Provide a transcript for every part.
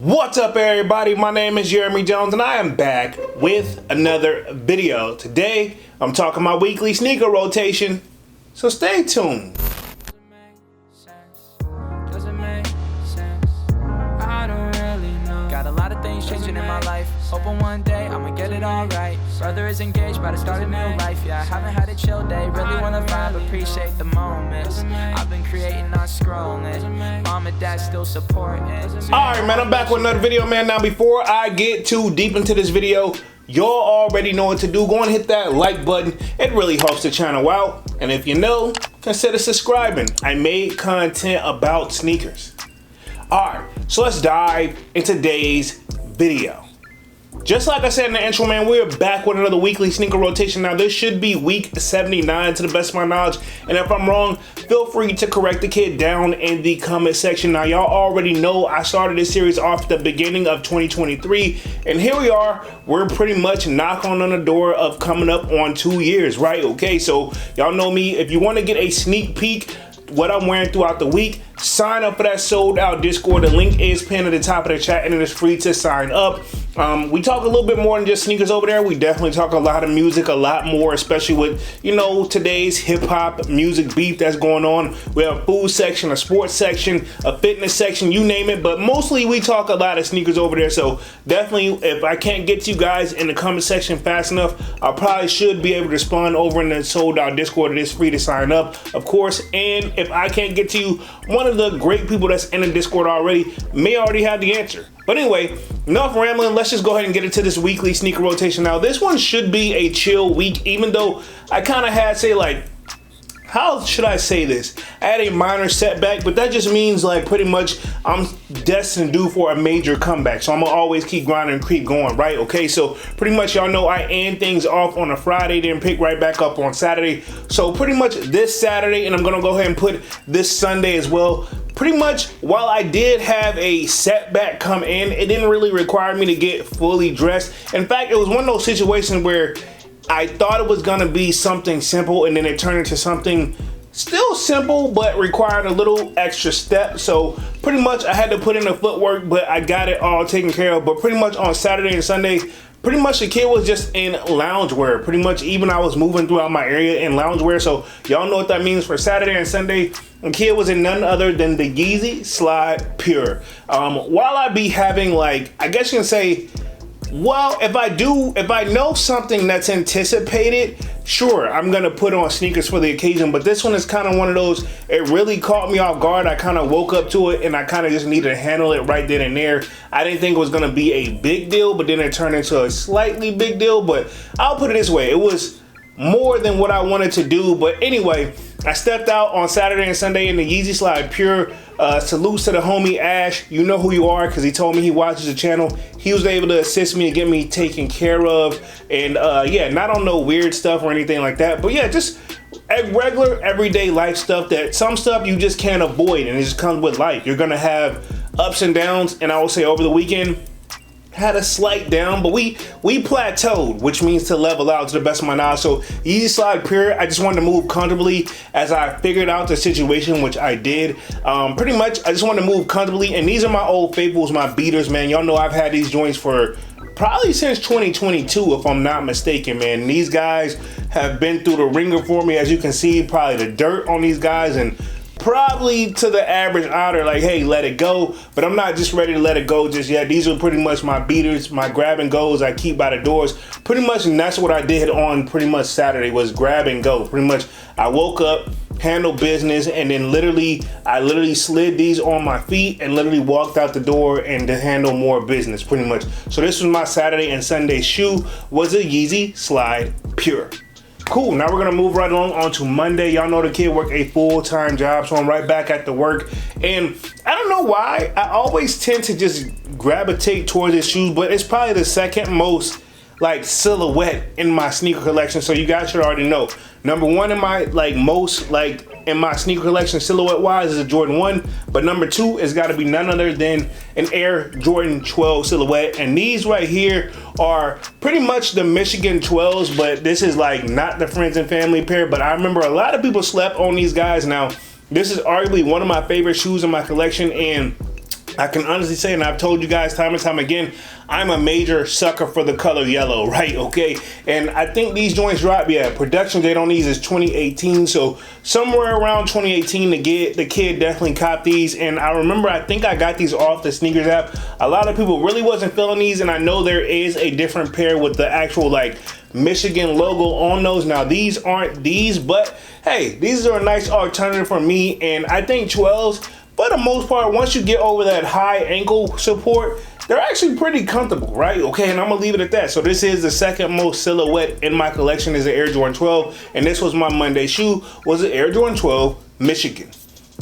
What's up everybody, my name is Jeremy Jones and I am back with another video. Today I'm talking my weekly sneaker rotation, so stay tuned. Got a lot of things changing in my life. Hoping one day I'ma get it all right. Brother is engaged, about to start a new life. Yeah, I haven't had a chill day. Really wanna vibe, appreciate the moments. I've been creating, not scrolling. Mom and dad still supporting. Alright man, I'm back with another video, man. Now before I get too deep into this video, y'all already know what to do. Go and hit that like button. It really helps the channel out. And if you know, consider subscribing. I made content about sneakers. Alright, so let's dive into today's video. Just like I said in the intro, man, we're back with another weekly sneaker rotation. Now, this should be week 79 to the best of my knowledge. And if I'm wrong, feel free to correct the kid down in the comment section. Now, y'all already know I started this series off at the beginning of 2023. And here we are. We're pretty much knocking on the door of coming up on 2 years, right? Okay, so y'all know me. If you want to get a sneak peek what I'm wearing throughout the week, sign up for that sold out Discord. The link is pinned at the top of the chat and it is free to sign up. We talk a little bit more than just sneakers over there. We definitely talk a lot of music, a lot more, especially with, you know, today's hip hop music beef that's going on. We have a food section, a sports section, a fitness section, you name it. But mostly we talk a lot of sneakers over there. So definitely, if I can't get to you guys in the comment section fast enough, I probably should be able to respond over in the sold out Discord. It is free to sign up, of course. And if I can't get to you, one of the great people that's in the Discord already may already have the answer. But anyway, enough rambling. Let's just go ahead and get into this weekly sneaker rotation. Now, this one should be a chill week, even though I kind of had, say, like, how should I say this? I had a minor setback, but that just means like pretty much I'm destined due for a major comeback. So I'm gonna always keep grinding and keep going, right? Okay, so pretty much y'all know I end things off on a Friday, then pick right back up on Saturday. So pretty much this Saturday, and I'm gonna go ahead and put this Sunday as well. Pretty much, while I did have a setback come in, it didn't really require me to get fully dressed. In fact, it was one of those situations where I thought it was gonna be something simple and then it turned into something still simple but required a little extra step. So pretty much I had to put in the footwork, but I got it all taken care of. But pretty much on Saturday and Sunday, pretty much the kid was just in loungewear. Pretty much even I was moving throughout my area in loungewear. So y'all know what that means for Saturday and Sunday. The kid was in none other than the YEEZY Slide Pure. While I be having, like, I guess you can say, well, if I know something that's anticipated, sure, I'm gonna put on sneakers for the occasion. But this one is kind of one of those, it really caught me off guard. I kind of woke up to it and I kind of just needed to handle it right then and there. I didn't think it was gonna be a big deal, but then it turned into a slightly big deal. But I'll put it this way, it was more than what I wanted to do. But anyway, I stepped out on Saturday and Sunday in the YEEZY Slide Pure. Salutes to the homie Ash. You know who you are because he told me he watches the channel. He was able to assist me and get me taken care of. And yeah, not on no weird stuff or anything like that. But yeah, just a regular everyday life stuff that some stuff you just can't avoid and it just comes with life. You're gonna have ups and downs, and I will say over the weekend had a slight down, but we plateaued, which means to level out to the best of my knowledge. So YEEZY Slide Pure, I just wanted to move comfortably as I figured out the situation, which I did. Pretty much, I just wanted to move comfortably, and these are my old faithfuls, my beaters, man. Y'all know I've had these joints for probably since 2022, if I'm not mistaken, man. These guys have been through the ringer for me, as you can see, probably the dirt on these guys, and probably to the average outer, like, hey, let it go. But I'm not just ready to let it go just yet. These are pretty much my beaters, my grab and goes I keep by the doors. Pretty much, and that's what I did on pretty much Saturday was grab and go. Pretty much, I woke up, handled business, and then I literally slid these on my feet and literally walked out the door and to handle more business, pretty much. So this was my Saturday and Sunday shoe, was a YEEZY Slide Pure. Cool, now we're gonna move right along on to Monday. Y'all know the kid worked a full-time job, so I'm right back at the work. And I don't know why, I always tend to just gravitate towards his shoes, but it's probably the second most like silhouette in my sneaker collection, so you guys should already know. Number one in my in my sneaker collection silhouette wise is a Jordan 1, but number two has got to be none other than an Air Jordan 12 silhouette. And these right here are pretty much the Michigan 12s, but this is like not the friends and family pair. But I remember a lot of people slept on these guys. Now, this is arguably one of my favorite shoes in my collection, and I can honestly say, and I've told you guys time and time again, I'm a major sucker for the color yellow, right? Okay, and I think these joints drop, yeah, production date on these is 2018, so somewhere around 2018 the kid definitely copped these. And I remember, I think I got these off the sneakers app. A lot of people really wasn't feeling these, and I know there is a different pair with the actual like Michigan logo on those. Now these aren't these, but hey, these are a nice alternative for me, and I think 12s, for the most part, once you get over that high ankle support, they're actually pretty comfortable, right? Okay, and I'm gonna leave it at that. So this is the second most silhouette in my collection, is an Air Jordan 12, and this was my Monday shoe, was an Air Jordan 12 Michigan.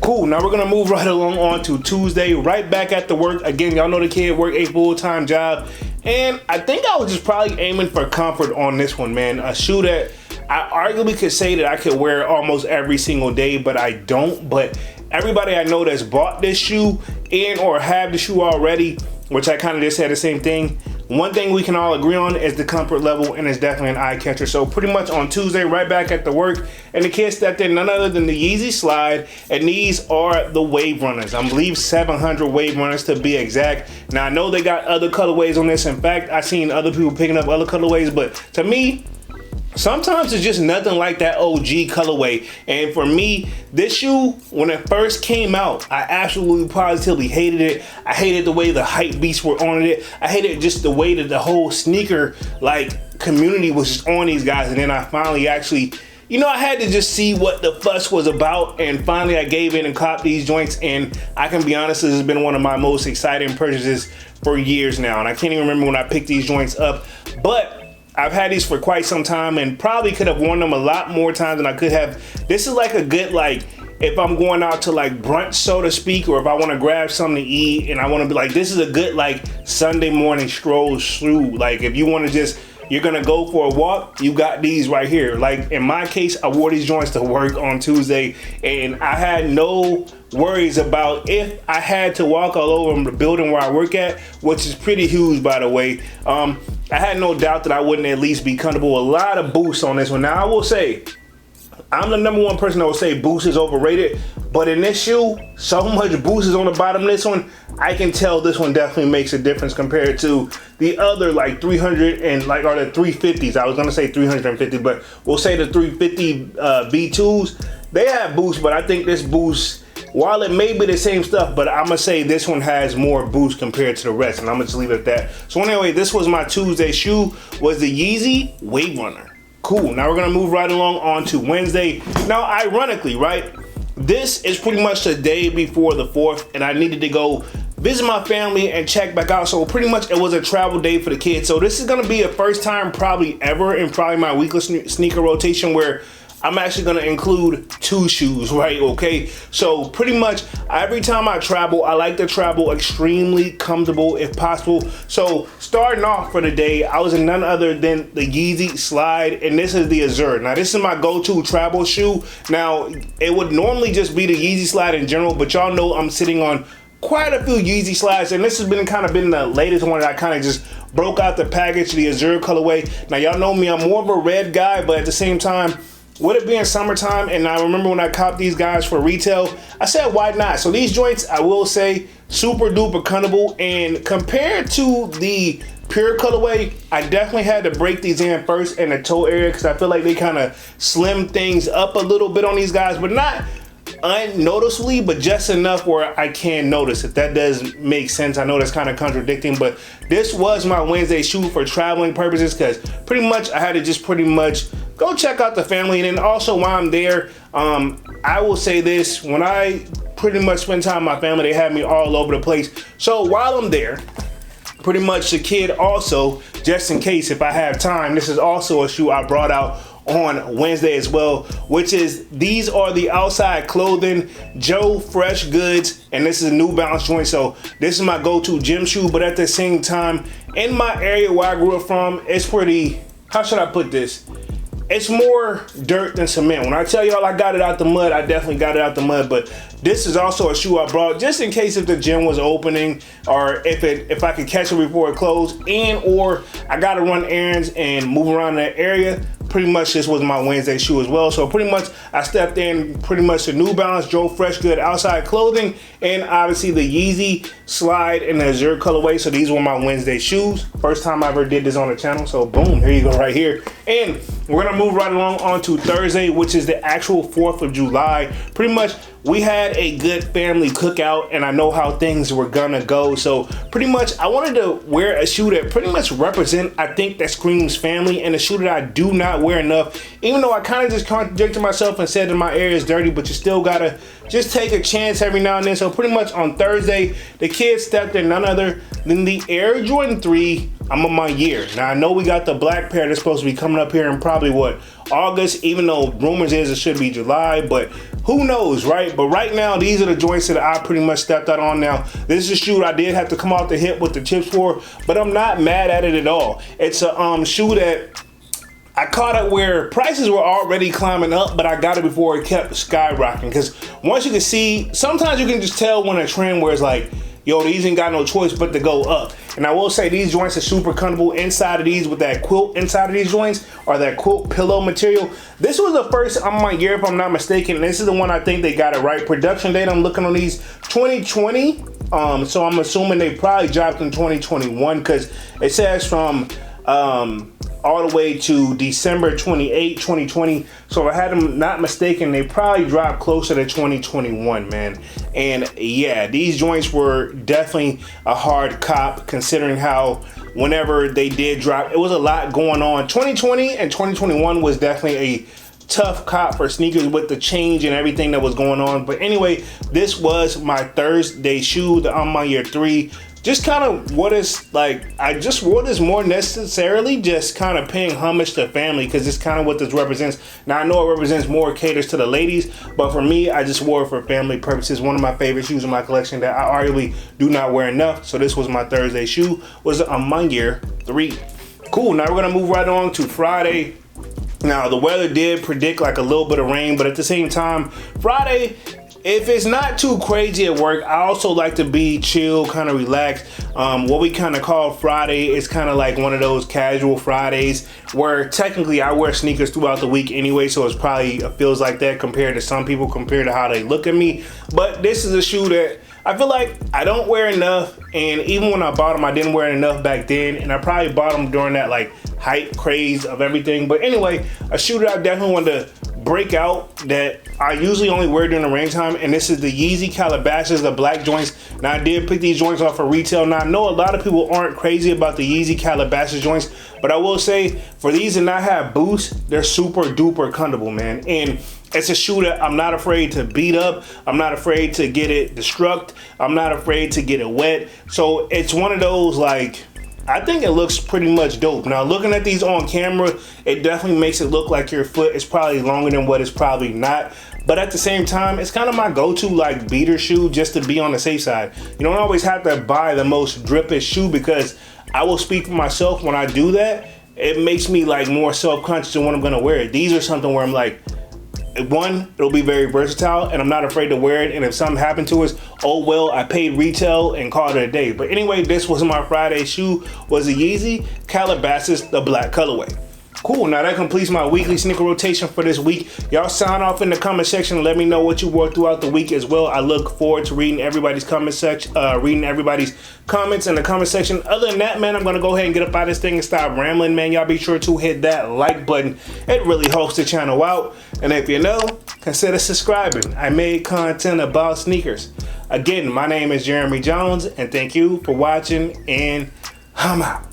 Cool, now we're gonna move right along on to Tuesday, right back at the work. Again, y'all know the kid worked a full-time job, and I think I was just probably aiming for comfort on this one, man. A shoe that I arguably could say that I could wear almost every single day, but I don't. But everybody I know that's bought this shoe and or have the shoe already, which I kind of just said the same thing, one thing we can all agree on is the comfort level, and it's definitely an eye catcher. So pretty much on Tuesday, right back at the work, and the kid stepped in none other than the Yeezy Slide, and these are the Wave Runners. I believe 700 Wave Runners to be exact. Now I know they got other colorways on this. In fact, I've seen other people picking up other colorways, but to me, sometimes it's just nothing like that OG colorway. And for me, this shoe, when it first came out, I absolutely positively hated it. I hated the way the hype beasts were on it. I hated just the way that the whole sneaker like community was just on these guys. And then I finally actually, you know, I had to just see what the fuss was about, and finally I gave in and copped these joints. And I can be honest, this has been one of my most exciting purchases for years now, and I can't even remember when I picked these joints up, but I've had these for quite some time and probably could have worn them a lot more times than I could have. This is like a good, like, if I'm going out to like brunch, so to speak, or if I want to grab something to eat and I want to be like, this is a good like Sunday morning stroll through. Like if you want to just, you're gonna go for a walk, you got these right here. Like in my case, I wore these joints to work on Tuesday, and I had no worries about if I had to walk all over the building where I work at, which is pretty huge, by the way. I had no doubt that I wouldn't at least be comfortable. A lot of boost on this one. Now I will say, I'm the number one person that will say boost is overrated, but in this shoe, so much boost is on the bottom of this one, I can tell this one definitely makes a difference compared to the other like 300 and like, or the 350s. I was gonna say 350, but we'll say the 350 B2s. They have boost, but I think this boost, while it may be the same stuff, but I'm gonna say this one has more boost compared to the rest, and I'm gonna just leave it at that. So anyway, this was my Tuesday shoe, was the Yeezy Wave Runner. Cool, now we're gonna move right along on to Wednesday. Now, ironically, right, this is pretty much the day before the 4th, and I needed to go visit my family and check back out. So pretty much it was a travel day for the kids. So this is gonna be a first time probably ever in probably my weekly sneaker rotation where I'm actually gonna include 2 shoes, right? Okay, so pretty much every time I travel, I like to travel extremely comfortable if possible. So starting off for the day, I was in none other than the Yeezy Slide, and this is the Azure. Now this is my go-to travel shoe. Now it would normally just be the Yeezy Slide in general, but y'all know I'm sitting on quite a few Yeezy Slides, and this has been kind of the latest one that I kind of just broke out the package, the Azure colorway. Now y'all know me, I'm more of a red guy, but at the same time, with it being summertime, and I remember when I copped these guys for retail, I said, why not? So these joints, I will say, super duper comfortable, and compared to the pure colorway, I definitely had to break these in first in the toe area because I feel like they kind of slim things up a little bit on these guys, but not unnoticeably, but just enough where I can notice, if that does make sense. I know that's kind of contradicting, but this was my Wednesday shoe for traveling purposes because pretty much I had to just pretty much go check out the family. And then also while I'm there, I will say this, when I pretty much spend time with my family, they have me all over the place. So while I'm there, pretty much the kid also, just in case if I have time, this is also a shoe I brought out on Wednesday as well, which is, these are the Outside Clothing Joe Fresh Goods, and this is a New Balance joint. So this is my go-to gym shoe, but at the same time, in my area where I grew up from, it's pretty, how should I put this? It's more dirt than cement. When I tell y'all I got it out the mud, I definitely got it out the mud, but this is also a shoe I brought just in case if the gym was opening, or if I could catch it before it closed, and or I gotta run errands and move around that area. pretty much this was my Wednesday shoe as well. So pretty much I stepped in pretty much the New Balance Joe Fresh Good outside clothing, and obviously the Yeezy Slide in the Azure colorway. So these were my Wednesday shoes. First time I ever did this on the channel. So boom, here you go right here. And we're gonna move right along on to Thursday, which is the actual 4th of July. Pretty much we had a good family cookout, and I know how things were gonna go. So pretty much I wanted to wear a shoe that pretty much represent, I think, that screams family, and a shoe that I do not wear enough. Even though I kind of just contradicted myself and said that my air is dirty, but you still gotta just take a chance every now and then. So pretty much on Thursday, the kids stepped in none other than the Air Jordan 3. I'm on my year. Now I know we got the black pair that's supposed to be coming up here in probably what, August, even though rumors is it should be July, but who knows, right? But right now, these are the joints that I pretty much stepped out on. Now, this is a shoe I did have to come off the hip with the chips for, but I'm not mad at it at all. It's a shoe that I caught it where prices were already climbing up, but I got it before it kept skyrocketing. Because once you can see, sometimes you can just tell when a trend where it's like, yo, these ain't got no choice but to go up. And I will say these joints are super comfortable inside of these with that quilt inside of these joints, or that quilt pillow material. This was the first on my year, if I'm not mistaken. And this is the one I think they got it right. Production date, I'm looking on these 2020. So I'm assuming they probably dropped in 2021 because it says from all the way to December 28, 2020. So if I had them not mistaken, they probably dropped closer to 2021, man. And yeah, these joints were definitely a hard cop considering how whenever they did drop, it was a lot going on. 2020 and 2021 was definitely a tough cop for sneakers with the change and everything that was going on. But anyway, this was my Thursday shoe, the On My Year 3. Just kind of what is like, I just wore this more necessarily just kind of paying homage to family, because it's kind of what this represents. Now I know it represents more caters to the ladies, but for me, I just wore it for family purposes. One of my favorite shoes in my collection that I arguably do not wear enough. So this was my Thursday shoe, was a On My Year 3. Cool, now we're gonna move right on to Friday. Now the weather did predict like a little bit of rain, but at the same time, Friday, if it's not too crazy at work, I also like to be chill, kind of relaxed. What we kind of call Friday is kind of like one of those casual Fridays where technically I wear sneakers throughout the week anyway, so it's probably feels like that compared to some people, compared to how they look at me. But this is a shoe that I feel like I don't wear enough, and even when I bought them, I didn't wear it enough back then, and I probably bought them during that like hype craze of everything. But anyway, a shoe that I definitely wanted to break out that I usually only wear during the rain time, and this is the Yeezy Calabasas, the black joints. Now I did pick these joints off for retail. Now I know a lot of people aren't crazy about the Yeezy Calabasas joints, but I will say for these to not have boosts, they're super duper comfortable, man. And it's a shoe that I'm not afraid to beat up. I'm not afraid to get it destruct. I'm not afraid to get it wet. So it's one of those, like, I think it looks pretty much dope. Now looking at these on camera, it definitely makes it look like your foot is probably longer than what it's probably not. But at the same time, it's kind of my go-to like beater shoe just to be on the safe side. You don't always have to buy the most drippest shoe, because I will speak for myself when I do that. It makes me like more self-conscious of when I'm gonna wear it. These are something where I'm like, one, it'll be very versatile and I'm not afraid to wear it, and if something happened to us, oh well, I paid retail and called it a day. But anyway, this was my Friday shoe, was a Yeezy Calabasas, the black colorway. Cool, now that completes my weekly sneaker rotation for this week. Y'all sign off in the comment section and let me know what you wore throughout the week as well. I look forward to reading everybody's comment section, comments in the comment section. Other than that, man, I'm gonna go ahead and get up out of this thing and stop rambling, man. Y'all be sure to hit that like button. It really helps the channel out. And if you know, consider subscribing. I made content about sneakers. Again, my name is Jeremy Jones, and thank you for watching, and I'm out.